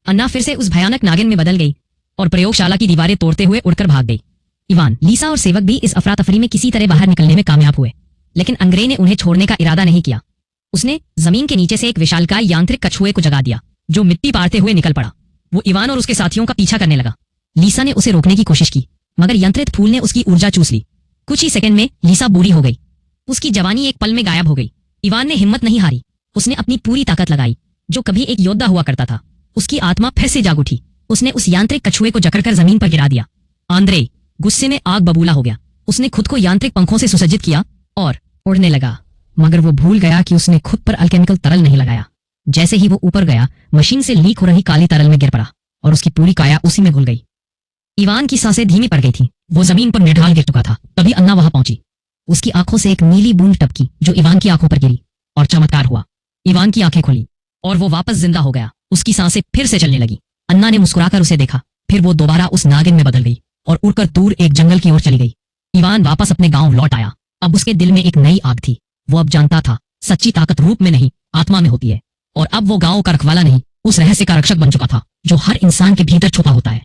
अन्ना फिर से उस भयानक नागिन में बदल गई और प्रयोगशाला की दीवारें तोड़ते हुए उड़कर भाग गई। इवान, लीसा और सेवक भी इस अफरा तफरी में किसी तरह बाहर निकलने में कामयाब हुए, लेकिन अंग्रे ने उन्हें छोड़ने का इरादा नहीं किया। उसने जमीन के नीचे से एक विशालकाय यांत्रिक कछुए को जगा दिया, जो मिट्टी पाड़ते हुए निकल पड़ा। वो इवान और उसके साथियों का पीछा करने लगा। लीसा ने उसे रोकने की कोशिश की, मगर यंत्रित फूल ने उसकी ऊर्जा चूस ली। कुछ ही सेकंड में लीसा बूढ़ी हो गई। उसकी जवानी एक पल में गायब हो गई। इवान ने हिम्मत नहीं हारी। उसने अपनी पूरी ताकत लगाई। जो कभी एक योद्धा हुआ करता था, उसकी आत्मा फिर से जाग उठी। उसने उस यांत्रिक कछुए को जकड़कर जमीन पर गिरा दिया। आंद्रे गुस्से में आग बबूला हो गया। उसने खुद को यांत्रिक पंखों से सुसज्जित किया और उड़ने लगा, मगर वो भूल गया कि उसने खुद पर अल्केमिकल तरल नहीं लगाया। जैसे ही वो ऊपर गया, मशीन से लीक हो रही काली तरल में गिर पड़ा और उसकी पूरी काया उसी में घुल गई। इवान की सांसें धीमी पड़ गई थीं। वो जमीन पर निढाल गिर चुका था। तभी अन्ना वहां पहुंची। उसकी आंखों से एक नीली बूंद टपकी, जो इवान की आंखों पर गिरी, और चमत्कार हुआ। इवान की आंखें खुली और वो वापस जिंदा हो गया। उसकी सांसें फिर से चलने लगी। अन्ना ने मुस्कुराकर उसे देखा। फिर वो दोबारा उस नागिन में बदल गई और उड़कर दूर एक जंगल की ओर चली गई। इवान वापस अपने गांव लौट आया। अब उसके दिल में एक नई आग थी। वो अब जानता था, सच्ची ताकत रूप में नहीं, आत्मा में होती है। और अब वो गांव का रखवाला नहीं, उस रहस्य का रक्षक बन चुका था, जो हर इंसान के भीतर छुपा होता है।